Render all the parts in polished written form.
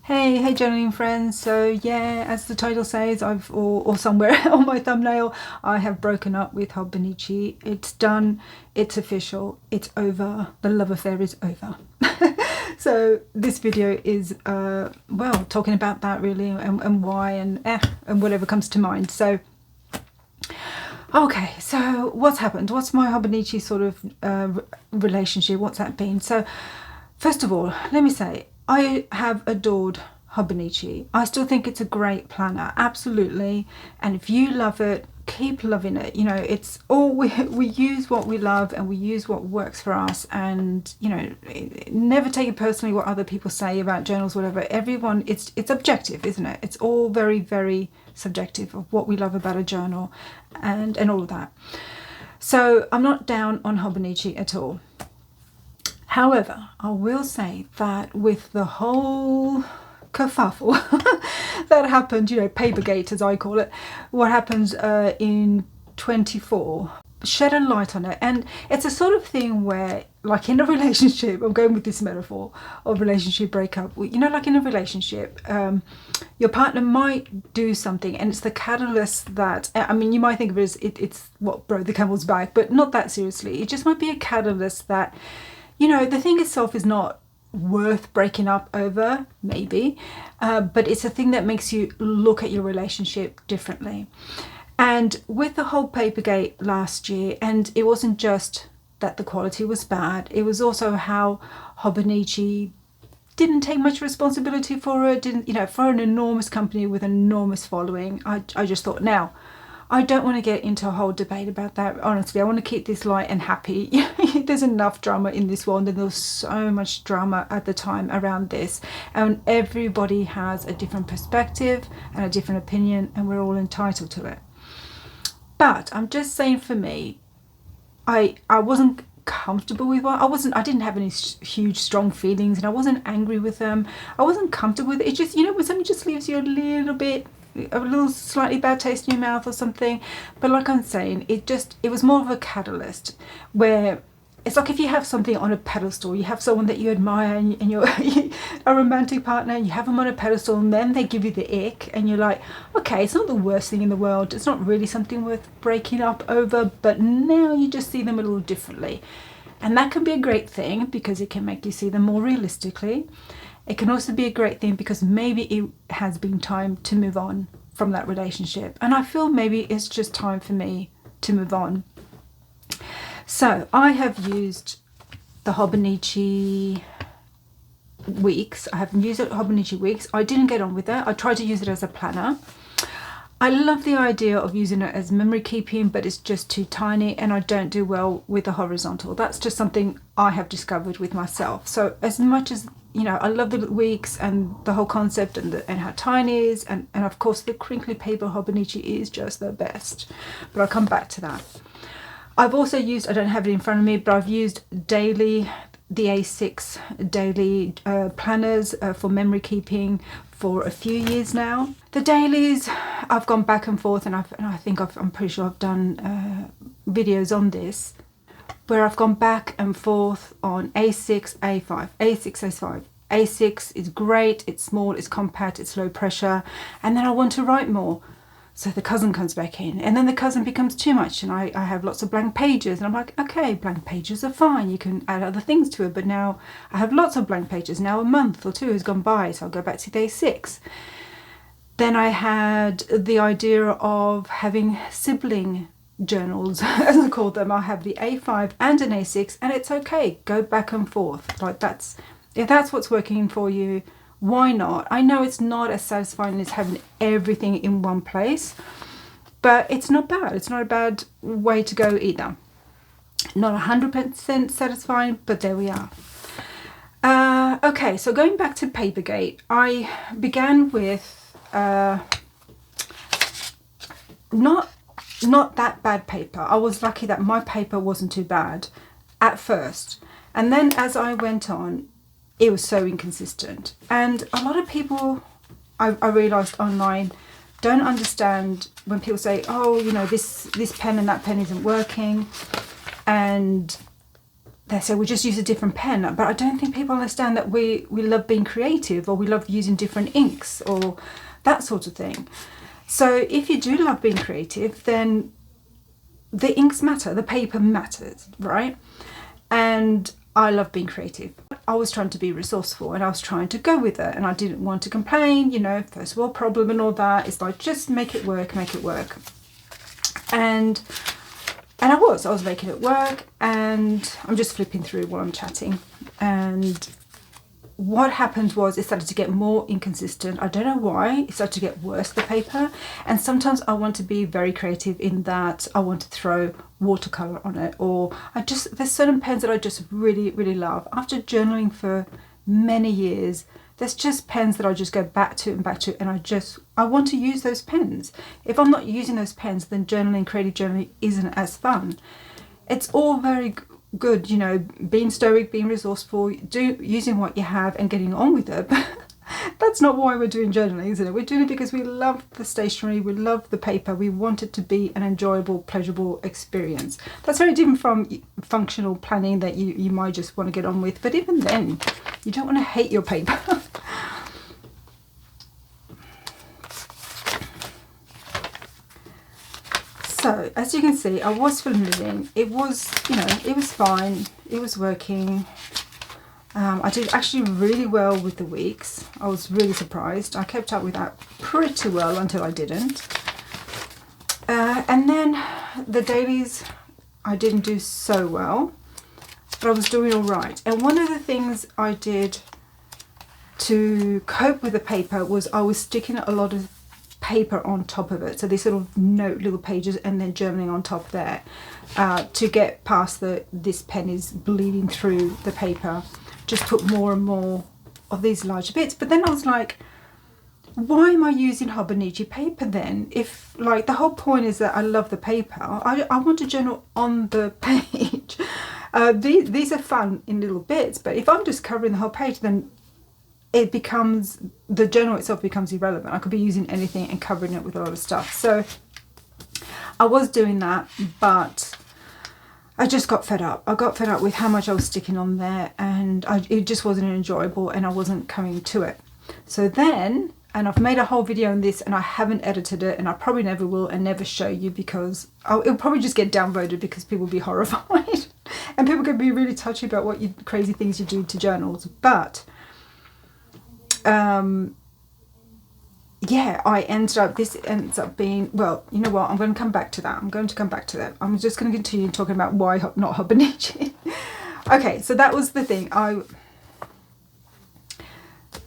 Hey journaling friends. So yeah, as the title says, or somewhere on my thumbnail, I have broken up with Hobonichi. It's done, it's official, it's over, the love affair is over. So this video is well, talking about that really, and why, and whatever comes to mind. So okay, so what's happened? What's my Hobonichi sort of relationship? What's that been? So first of all, let me say, I have adored Hobonichi. I still think it's a great planner, absolutely. And if you love it, keep loving it. You know, it's all we use what we love, and we use what works for us. And you know, never take it personally what other people say about journals, whatever. Everyone, it's objective, isn't it? It's all very subjective of what we love about a journal, and all of that. So I'm not down on Hobonichi at all. However, I will say that with the whole kerfuffle that happened, you know, Papergate as I call it, what happened in 24, shed a light on it. And it's a sort of thing where, like in a relationship, I'm going with this metaphor of relationship breakup, you know, like in a relationship, your partner might do something, and it's the catalyst that, I mean, you might think of it as it's what broke the camel's back, but not that seriously. It just might be a catalyst that, you know, the thing itself is not worth breaking up over, maybe, but it's a thing that makes you look at your relationship differently. And with the whole Papergate last year, and it wasn't just that the quality was bad, it was also how Hobonichi didn't take much responsibility for it, didn't, you know, for an enormous company with an enormous following. I just thought, now, I don't want to get into a whole debate about that. Honestly, I want to keep this light and happy. There's enough drama in this world, and there was so much drama at the time around this. And everybody has a different perspective and a different opinion, and we're all entitled to it. But I'm just saying, for me, I wasn't comfortable with what I didn't have any huge strong feelings, and I wasn't angry with them. I wasn't comfortable with it. It just, you know, when something just leaves you a little slightly bad taste in your mouth or something. But like I'm saying, it was more of a catalyst, where it's like if you have something on a pedestal, you have someone that you admire, and you're a romantic partner, you have them on a pedestal, and then they give you the ick, and you're like, okay, it's not the worst thing in the world, it's not really something worth breaking up over, but now you just see them a little differently. And that can be a great thing, because it can make you see them more realistically. It can also be a great thing because maybe it has been time to move on from that relationship. And I feel maybe it's just time for me to move on. So I have used the Hobonichi weeks. I have used it Hobonichi weeks. I didn't get on with it. I tried to use it as a planner. I love the idea of using it as memory keeping, but it's just too tiny, and I don't do well with the horizontal. That's just something I have discovered with myself. So as much as, you know, I love the weeks and the whole concept, and how tiny it is, and of course the crinkly paper Hobonichi is just the best. But I'll come back to that. I've also used, I don't have it in front of me, but I've used daily, the A6 daily planners for memory keeping for a few years now. The dailies, I've gone back and forth, and I'm pretty sure I've done videos on this, where I've gone back and forth on A6, A5, A6, A5. A6 is great, it's small, it's compact, it's low pressure, and then I want to write more. So the cousin comes back in, and then the cousin becomes too much, and I have lots of blank pages, and I'm like, okay, blank pages are fine, you can add other things to it, but now I have lots of blank pages. Now a month or two has gone by, so I'll go back to day 6. Then I had the idea of having sibling journals, as I call them. I have the A5 and an A6, and it's okay, go back and forth. Like, if that's what's working for you, why not? I know it's not as satisfying as having everything in one place, but it's not bad. It's not a bad way to go either. Not 100% satisfying, but there we are. Okay, so going back to Papergate, I began with not that bad paper. I was lucky that my paper wasn't too bad at first, and then as I went on, it was so inconsistent. And a lot of people, I realised online, don't understand when people say, oh, you know, this pen and that pen isn't working, and they say we just use a different pen, but I don't think people understand that we love being creative, or we love using different inks or that sort of thing. So if you do love being creative, then the inks matter, the paper matters, right? And I love being creative. I was trying to be resourceful, and I was trying to go with it, and I didn't want to complain, you know, first world problem and all that. It's like, just make it work, make it work. And I was making it work, and I'm just flipping through while I'm chatting. And what happened was it started to get more inconsistent. I don't know why. It started to get worse, the paper. And sometimes I want to be very creative in that I want to throw watercolor on it, or there's certain pens that I just really, really love. After journaling for many years, there's just pens that I just go back to and back to, and I want to use those pens. If I'm not using those pens, then journaling, creative journaling isn't as fun. It's all very good, you know, being stoic, being resourceful, using what you have and getting on with it. But that's not why we're doing journaling, isn't it? We're doing it because we love the stationery, we love the paper, we want it to be an enjoyable, pleasurable experience. That's very different from functional planning that you might just want to get on with. But even then, you don't want to hate your paper. So as you can see, I was filming. It was, you know, it was fine. It was working. I did actually really well with the weeks. I was really surprised. I kept up with that pretty well until I didn't. And then the dailies, I didn't do so well, but I was doing all right. And one of the things I did to cope with the paper was I was sticking a lot of paper on top of it, so these sort of note little pages, and then journaling on top there, to get past this pen is bleeding through the paper. Just put more and more of these larger bits. But then I was like, why am I using Hobonichi paper then? If, like, the whole point is that I love the paper, I want to journal on the page. These are fun in little bits, but if I'm just covering the whole page, then it becomes, the journal itself becomes irrelevant. I could be using anything and covering it with a lot of stuff. So I was doing that, but I just got fed up. I got fed up with how much I was sticking on there, and it just wasn't enjoyable, and I wasn't coming to it. So then, and I've made a whole video on this, and I haven't edited it, and I probably never will, and never show you, because it'll probably just get downvoted because people will be horrified. And people can be really touchy about what crazy things you do to journals. But yeah, this ends up being, well, you know what, I'm going to come back to that. I'm just going to continue talking about why not Hobonichi. Okay, so that was the thing.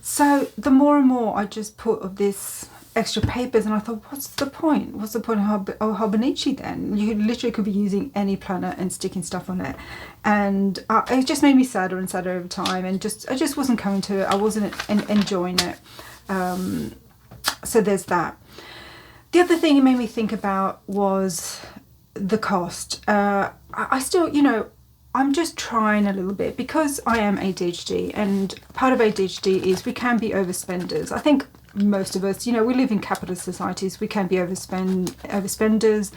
So the more and more I just put of this extra papers, and I thought, what's the point? What's the point of Hobonichi then? You literally could be using any planner and sticking stuff on it. And it just made me sadder and sadder over time, and I just wasn't coming to it. I wasn't enjoying it. So there's that. The other thing it made me think about was the cost. I still, you know, I'm just trying a little bit, because I am ADHD, and part of ADHD is we can be overspenders. I think most of us, you know, we live in capitalist societies, we can be overspenders.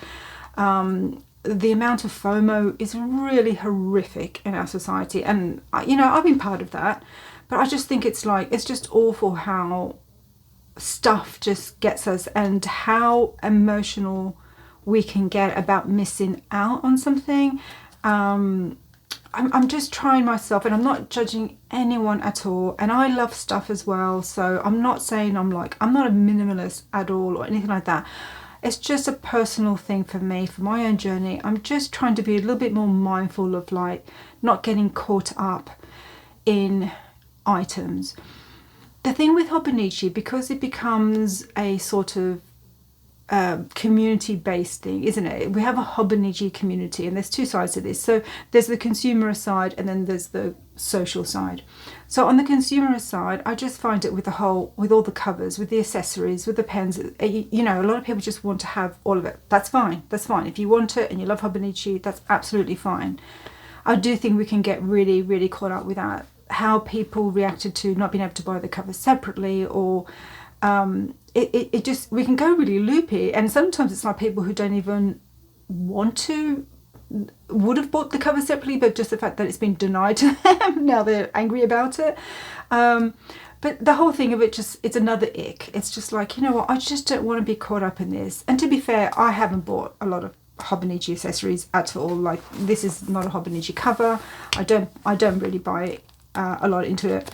The amount of FOMO is really horrific in our society, and you know, I've been part of that, but I just think it's just awful how stuff just gets us, and how emotional we can get about missing out on something. I'm just trying myself, and I'm not judging anyone at all, and I love stuff as well, so I'm not saying I'm not a minimalist at all or anything like that. It's just a personal thing for me, for my own journey. I'm just trying to be a little bit more mindful of, like, not getting caught up in items. The thing with Hobonichi, because it becomes a sort of community-based thing, isn't it? We have a Hobonichi community, and there's two sides to this. So there's the consumer side, and then there's the social side. So on the consumer side, I just find it with all the covers, with the accessories, with the pens, you know, a lot of people just want to have all of it. That's fine. If you want it and you love Hobonichi, that's absolutely fine. I do think we can get really, really caught up with that, how people reacted to not being able to buy the covers separately, or we can go really loopy, and sometimes it's like people who don't even want to would have bought the cover separately, but just the fact that it's been denied to them, now they're angry about it. But the whole thing of it, just, it's another ick. It's just like, you know what, I just don't want to be caught up in this. And to be fair, I haven't bought a lot of Hobonichi accessories at all. Like, this is not a Hobonichi cover. I don't really buy a lot into it.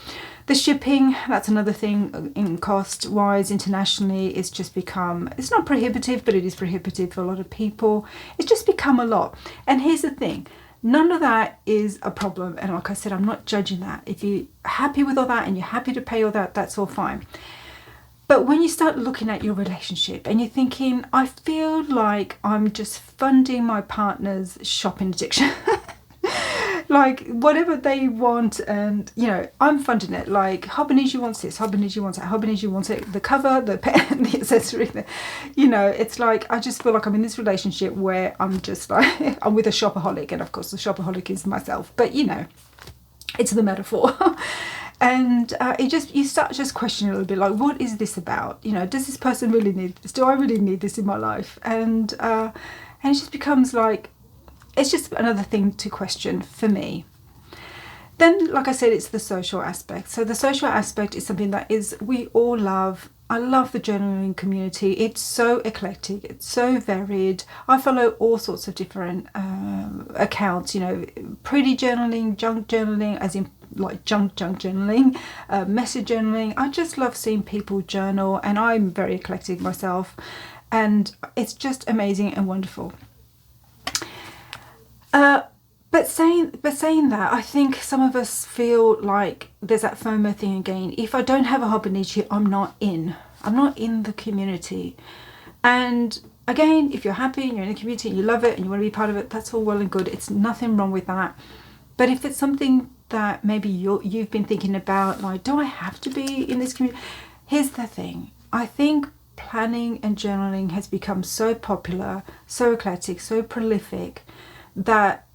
The shipping, that's another thing. In cost wise, internationally, it's just become, it's not prohibitive, but it is prohibitive for a lot of people. It's just become a lot. And here's the thing, none of that is a problem. And like I said, I'm not judging that. If you're happy with all that and you're happy to pay all that, that's all fine. But when you start looking at your relationship and you're thinking, I feel like I'm just funding my partner's shopping addiction. Like, whatever they want, and, you know, I'm funding it. Like, Hobonichi wants this, Hobonichi wants that, Hobonichi wants it, the cover, the pen, the accessory, you know, it's like, I just feel like I'm in this relationship where I'm just like, I'm with a shopaholic, and of course the shopaholic is myself, but, you know, it's the metaphor. And you start just questioning a little bit, like, what is this about? You know, does this person really need this? Do I really need this in my life? And it just becomes like, it's just another thing to question for me. Then, like I said, it's the social aspect. So the social aspect is something that we all love. I love the journaling community. It's so eclectic. It's so varied. I follow all sorts of different accounts, you know, pretty journaling, junk journaling, as in like junk journaling, message journaling. I just love seeing people journal, and I'm very eclectic myself. And it's just amazing and wonderful. But saying that, I think some of us feel like there's that FOMO thing again. If I don't have a Hobonichi, I'm not in the community. And again, if you're happy and you're in the community and you love it and you want to be part of it, that's all well and good. It's nothing wrong with that. But if it's something that maybe you've been thinking about, like, do I have to be in this community? Here's the thing. I think planning and journaling has become so popular, so eclectic, so prolific, that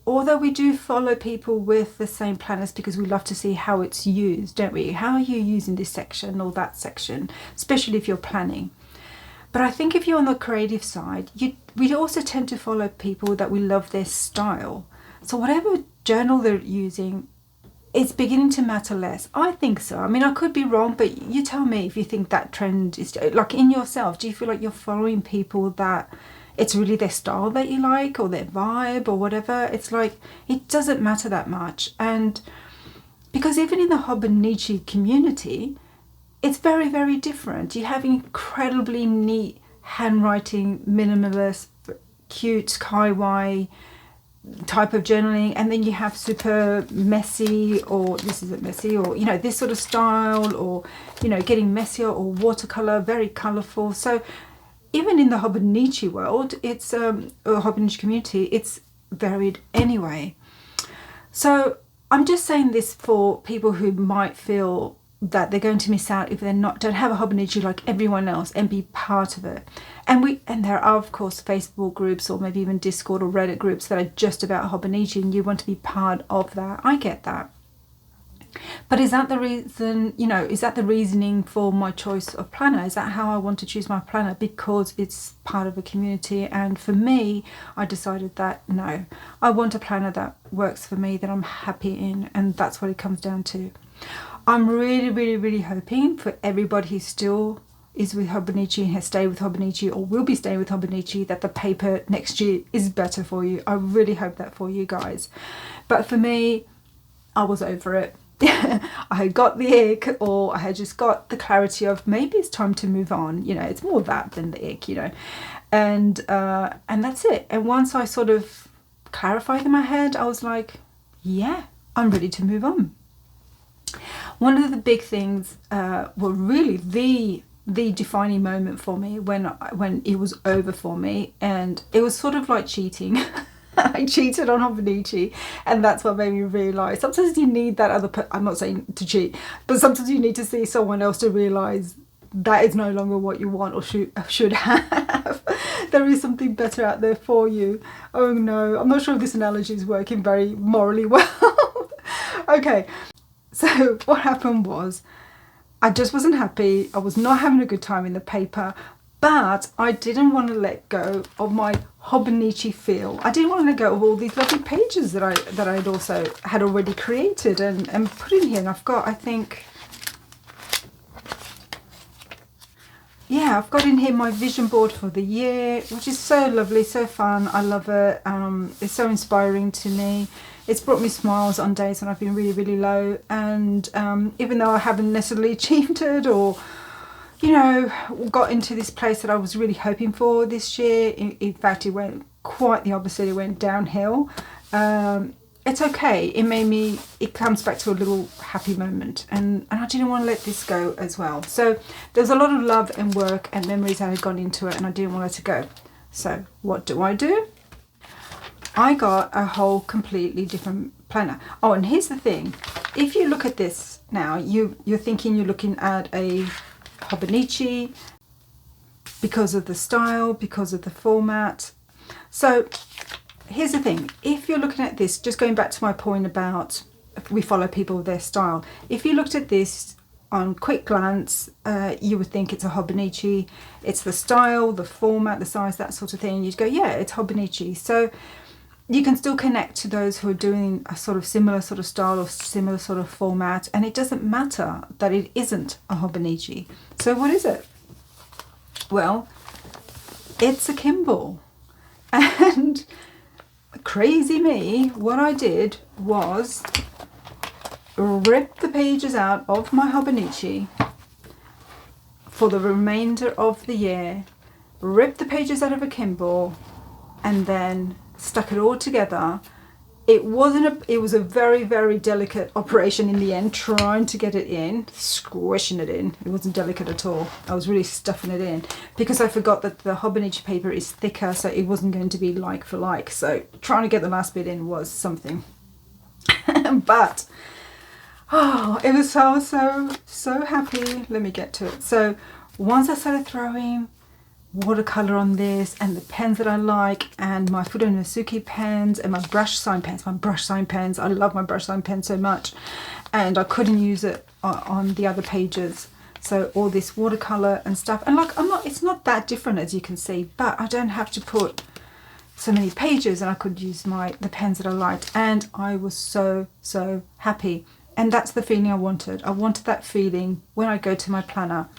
although we do follow people with the same planners because we love to see how it's used, don't we? How are you using this section or that section, especially if you're planning? But I think if you're on the creative side, we also tend to follow people that we love their style. So whatever journal they're using, it's beginning to matter less. I think so. I mean, I could be wrong, but you tell me if you think that trend is, like, in yourself, do you feel like you're following people that it's really their style that you like, or their vibe, or whatever? It's like, it doesn't matter that much. And because even in the Hobonichi community, it's very, very different. You have incredibly neat handwriting, minimalist, cute, kawaii type of journaling, and then you have super messy, or this isn't messy, or, you know, this sort of style, or, you know, getting messier, or watercolor, very colorful. So even in the Hobonichi world, it's or Hobonichi community, it's varied anyway. So I'm just saying this for people who might feel that they're going to miss out if they don't have a Hobonichi like everyone else, and be part of it. And there are, of course, Facebook groups, or maybe even Discord or Reddit groups that are just about Hobonichi, and you want to be part of that. I get that. But is that the reason, you know, is that the reasoning for my choice of planner? Is that how I want to choose my planner? Because it's part of a community. And for me, I decided that no, I want a planner that works for me, that I'm happy in, and that's what it comes down to. I'm really, really, really hoping for everybody who still is with Hobonichi and has stayed with Hobonichi, or will be staying with Hobonichi, that the paper next year is better for you. I really hope that for you guys. But for me, I was over it. I had got the ick, or I had just got the clarity of maybe it's time to move on. You know, it's more that than the ick, you know. And that's it. And once I sort of clarified in my head, I was like, yeah, I'm ready to move on. One of the big things, really the defining moment for me when it was over for me, and it was sort of like cheating. I cheated on Hobonichi, and that's what made me realise sometimes you need that other I'm not saying to cheat, but sometimes you need to see someone else to realise that is no longer what you want or should have. There is something better out there for you. Oh no, I'm not sure if this analogy is working very morally well. Okay, so what happened was, I just wasn't happy. I was not having a good time in the paper. But I didn't want to let go of my Hobonichi feel. I didn't want to let go of all these lovely pages that I'd also had already created and put in here. And I've got, I think, yeah, I've got in here my vision board for the year, which is so lovely, so fun. I love it. It's so inspiring to me. It's brought me smiles on days when I've been really, really low. And even though I haven't necessarily achieved it or, you know, got into this place that I was really hoping for this year, in fact, it went quite the opposite. It went downhill. It's okay. It comes back to a little happy moment, and I didn't want to let this go as well. So there's a lot of love and work and memories that had gone into it, and I didn't want it to go. So what do? I got a whole completely different planner. Oh, and here's the thing. If you look at this now, you're thinking you're looking at a Hobonichi because of the style, because of the format. So here's the thing. If you're looking at this, just going back to my point about we follow people with their style. If you looked at this on quick glance, you would think it's a Hobonichi. It's the style, the format, the size, that sort of thing. You'd go, yeah, it's Hobonichi. So you can still connect to those who are doing a sort of similar sort of style or similar sort of format, and it doesn't matter that it isn't a Hobonichi. So what is it? Well, it's a kinbor. And crazy me, what I did was rip the pages out of my Hobonichi for the remainder of the year, rip the pages out of a kinbor, and then stuck it all together. It was a very, very delicate operation in the end, trying to get it in, squishing it in. It wasn't delicate at all. I was really stuffing it in because I forgot that the Hobonichi paper is thicker, so it wasn't going to be like for like. So trying to get the last bit in was something. But oh, it was so happy. Let me get to it. So once I started throwing watercolor on this and the pens that I like and my Fudenosuke pens and my brush sign pens. I love my brush sign pen so much, and I couldn't use it on the other pages. So all this watercolor and stuff, and like it's not that different as you can see, but I don't have to put so many pages and I could use the pens that I liked, and I was so happy. And that's the feeling I wanted. I wanted that feeling when I go to my planner.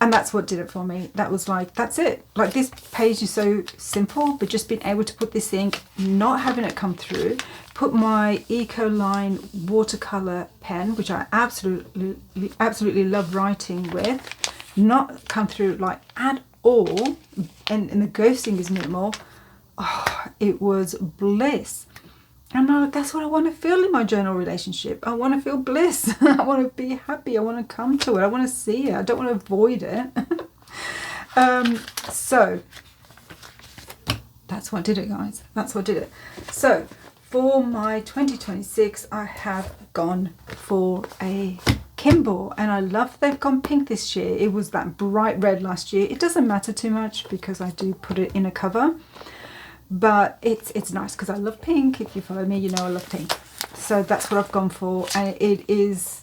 And that's what did it for me. That was like, that's it. Like, this page is so simple, but just being able to put this ink, not having it come through, put my Ecoline watercolor pen, which I absolutely love writing with, not come through like at all, and the ghosting is minimal. Oh, it was bliss. And I'm like, that's what I want to feel in my journal relationship. I want to feel bliss. I want to be happy. I want to come to it. I want to see it. I don't want to avoid it. So that's what did it, guys. That's what did it. So for my 2026, I have gone for a kinbor, and I love they've gone pink this year. It was that bright red last year. It doesn't matter too much because I do put it in a cover. But it's nice because I love pink. If you follow me, you know I love pink. So that's what I've gone for. And it is,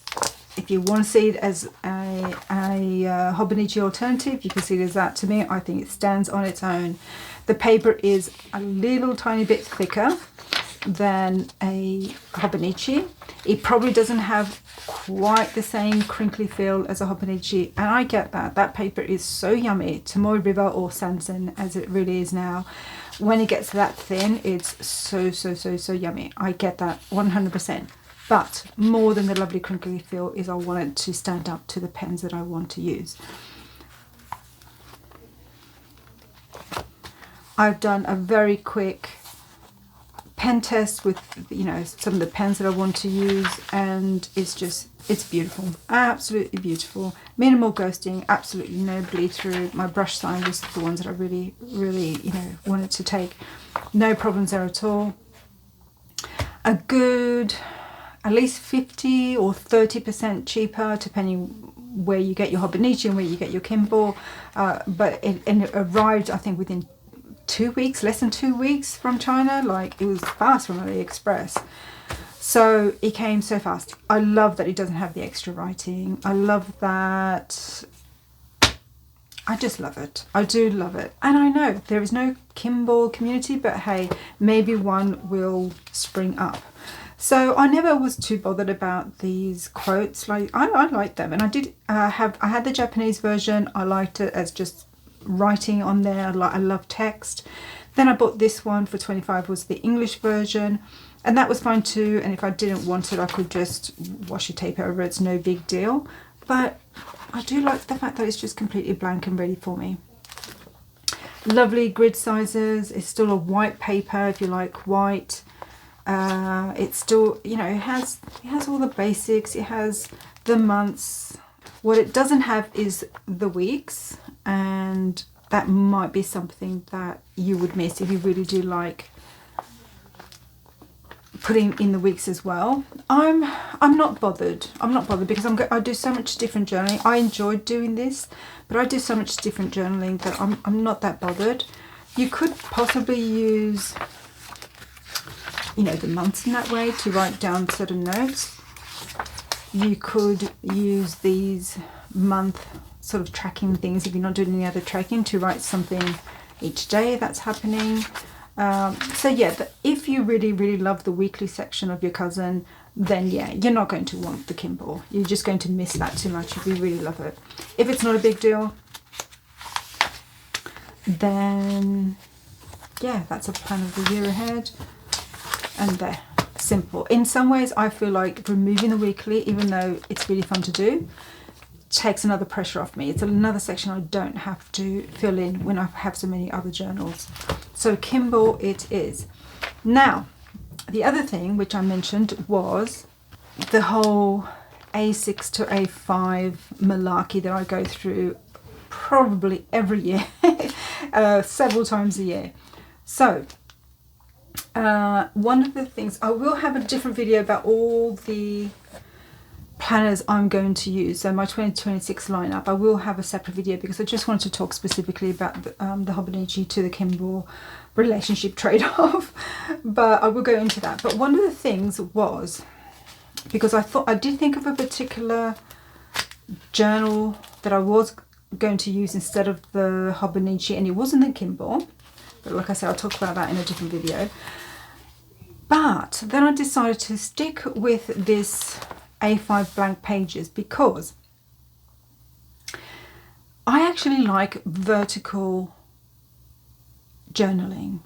if you want to see it as a Hobonichi alternative, you can see it as that. To me, I think it stands on its own. The paper is a little tiny bit thicker than a Hobonichi. It probably doesn't have quite the same crinkly feel as a Hobonichi, and I get that. That paper is so yummy. Tomoe River or Sansen, as it really is now. When it gets that thin, it's so yummy. I get that 100%. But more than the lovely crinkly feel is I want it to stand up to the pens that I want to use. I've done a very quick pen test with, you know, some of the pens that I want to use, and it's beautiful, absolutely beautiful. Minimal ghosting, absolutely no bleed through. My brush sign was the ones that I really, you know, wanted to take. No problems there at all. A good, at least 50 or 30% cheaper, depending where you get your Hobonichi and where you get your kinbor. But it arrived, I think, within 2 weeks, less than 2 weeks from China. Like, it was fast from AliExpress. So it came so fast. I love that it doesn't have the extra writing. I love that I just love it. I do love it. And I know there is no kinbor community, but hey, maybe one will spring up. So I never was too bothered about these quotes. Like I like them, and I did I had the Japanese version. I liked it as just writing on there. I love text. Then I bought this one for 25, was the English version, and that was fine too. And if I didn't want it, I could just washi tape it over. It's no big deal. But I do like the fact that it's just completely blank and ready for me. Lovely grid sizes. It's still a white paper if you like white. It's still, you know, it has all the basics. It has the months. What it doesn't have is the weeks, and that might be something that you would miss if you really do like putting in the weeks as well. I'm not bothered. I'm not bothered because I do so much different journaling. I enjoyed doing this, but I do so much different journaling that I'm not that bothered. You could possibly use, you know, the months in that way to write down certain notes. You could use these month sort of tracking things if you're not doing any other tracking, to write something each day that's happening. So yeah, if you really love the weekly section of your cousin, then yeah, you're not going to want the kinbor. You're just going to miss that too much if you really love it. If it's not a big deal, then yeah, that's a plan of the year ahead. And there, simple. In some ways I feel like removing the weekly, even though it's really fun to do, takes another pressure off me. It's another section I don't have to fill in when I have so many other journals. So kinbor it is. Now, the other thing which I mentioned was the whole A6 to A5 malarkey that I go through probably every year, several times a year. So one of the things, I will have a different video about all the planners I'm going to use. So my 2026 lineup, I will have a separate video because I just wanted to talk specifically about the Hobonichi to the kinbor relationship trade-off. But I will go into that. But one of the things was, because I did think of a particular journal that I was going to use instead of the Hobonichi, and it wasn't the kinbor. But like I said, I'll talk about that in a different video. But then I decided to stick with this A5 blank pages because I actually like vertical journaling.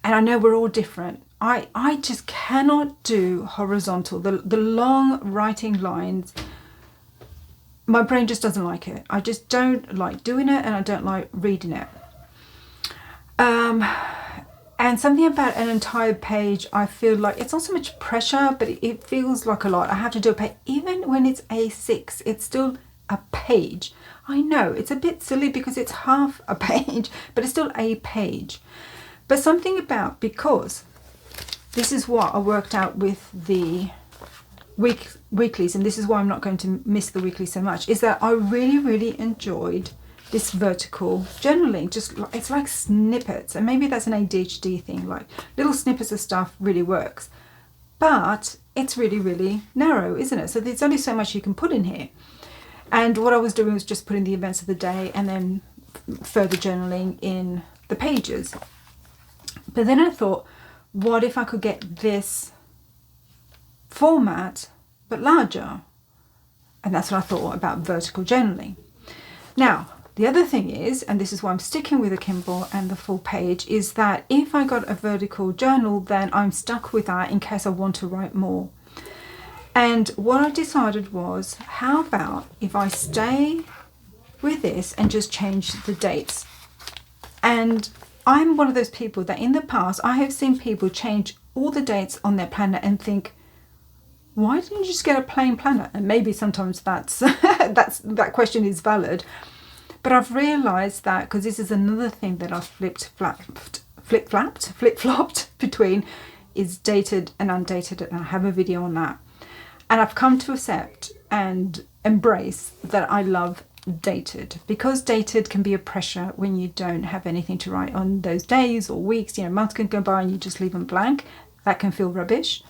And I know we're all different. I just cannot do horizontal. The long writing lines, my brain just doesn't like it. I just don't like doing it, and I don't like reading it. And something about an entire page, I feel like it's not so much pressure, but it feels like a lot. I have to do a page. Even when it's A6, it's still a page. I know it's a bit silly because it's half a page, but it's still a page. But something about, because this is what I worked out with the weeklies, and this is why I'm not going to miss the weekly so much, is that I really enjoyed this vertical journaling. Just, it's like snippets, and maybe that's an ADHD thing, like little snippets of stuff really works, but it's really narrow, isn't it? So there's only so much you can put in here. And what I was doing was just putting the events of the day and then further journaling in the pages. But then I thought, what if I could get this format but larger? And that's what I thought about vertical journaling. Now, the other thing is, and this is why I'm sticking with the kinbor and the full page, is that if I got a vertical journal, then I'm stuck with that in case I want to write more. And what I decided was, how about if I stay with this and just change the dates? And I'm one of those people that in the past, I have seen people change all the dates on their planner and think, why didn't you just get a plain planner? And maybe sometimes that's that question is valid. But I've realised that, because this is another thing that I've flip-flopped between, is dated and undated, and I have a video on that. And I've come to accept and embrace that I love dated, because dated can be a pressure when you don't have anything to write on those days or weeks. You know, months can go by and you just leave them blank. That can feel rubbish.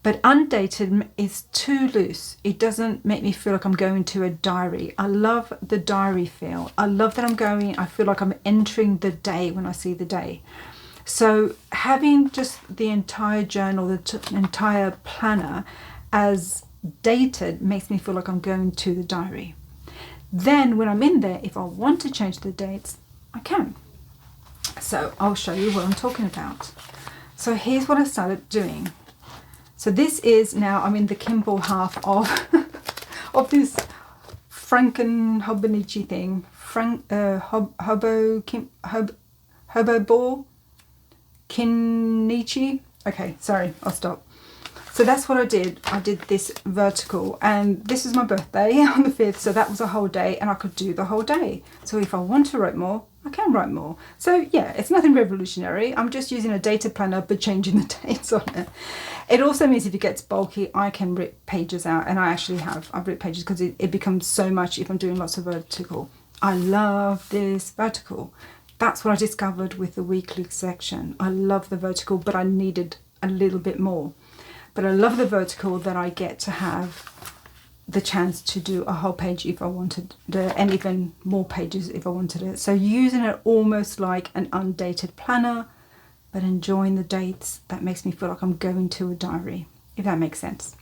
But undated is too loose. It doesn't make me feel like I'm going to a diary. I love the diary feel. I love that I feel like I'm entering the day when I see the day. So having just the entire journal, the entire planner as dated makes me feel like I'm going to the diary. Then when I'm in there, if I want to change the dates, I can. So I'll show you what I'm talking about. So here's what I started doing. So this is now, I'm in the kinbor half of of this Hobonichi thing. Hobobor Kinichi. Okay, sorry, I'll stop. So that's what I did. I did this vertical, and this is my birthday on the 5th, so that was a whole day, and I could do the whole day. So if I want to write more, I can write more. So yeah, it's nothing revolutionary. I'm just using a data planner but changing the dates on it. It also means if it gets bulky, I can rip pages out, and I actually have. I've ripped pages because it becomes so much if I'm doing lots of vertical. I love this vertical. That's what I discovered with the weekly section. I love the vertical, but I needed a little bit more. But I love the vertical that I get to have the chance to do a whole page if I wanted it, and even more pages if I wanted it. So using it almost like an undated planner, but enjoying the dates, that makes me feel like I'm going to a diary, if that makes sense.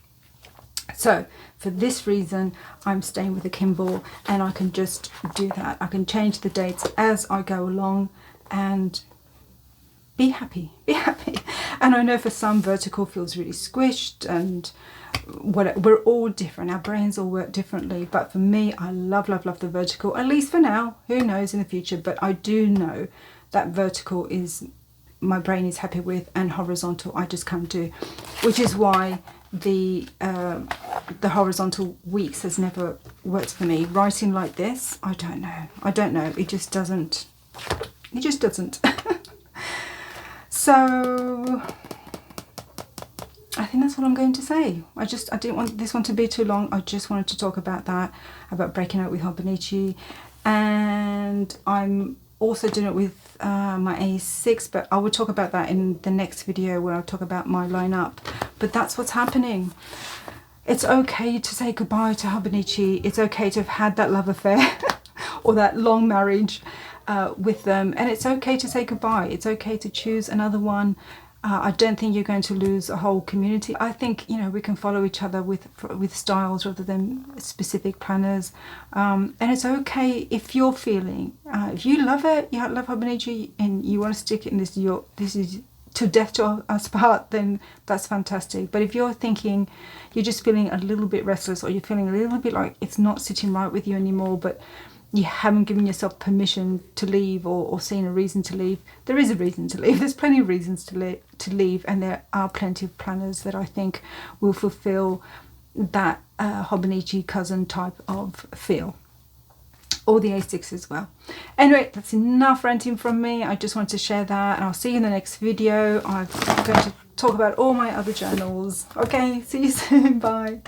So for this reason, I'm staying with the kinbor, and I can just do that. I can change the dates as I go along and be happy, be happy. And I know for some vertical feels really squished, and we're all different, our brains all work differently, but for me, I love the vertical, at least for now. Who knows in the future, but I do know that vertical is my brain is happy with, and horizontal I just can't do, which is why the horizontal weeks has never worked for me. Writing like this, I don't know, it just doesn't. So I think that's what I'm going to say. I didn't want this one to be too long. I just wanted to talk about that, about breaking out with Hobonichi, and I'm also doing it with my A6, but I will talk about that in the next video where I'll talk about my lineup. But that's what's happening. It's okay to say goodbye to Hobonichi. It's okay to have had that love affair or that long marriage with them, and it's okay to say goodbye. It's okay to choose another one. I don't think you're going to lose a whole community. I think, you know, we can follow each other with styles rather than specific planners, and it's okay if you're feeling, if you love it, you love Hobonichi, and you want to stick it in this is till death to us part, then that's fantastic. But if you're thinking, you're just feeling a little bit restless, or you're feeling a little bit like it's not sitting right with you anymore, but you haven't given yourself permission to leave, or seen a reason to leave, there is a reason to leave. There's plenty of reasons to leave, and there are plenty of planners that I think will fulfill that Hobonichi cousin type of feel, or the A6 as well. Anyway, that's enough ranting from me. I just wanted to share that, and I'll see you in the next video. I'm going to talk about all my other journals. Okay, see you soon. Bye.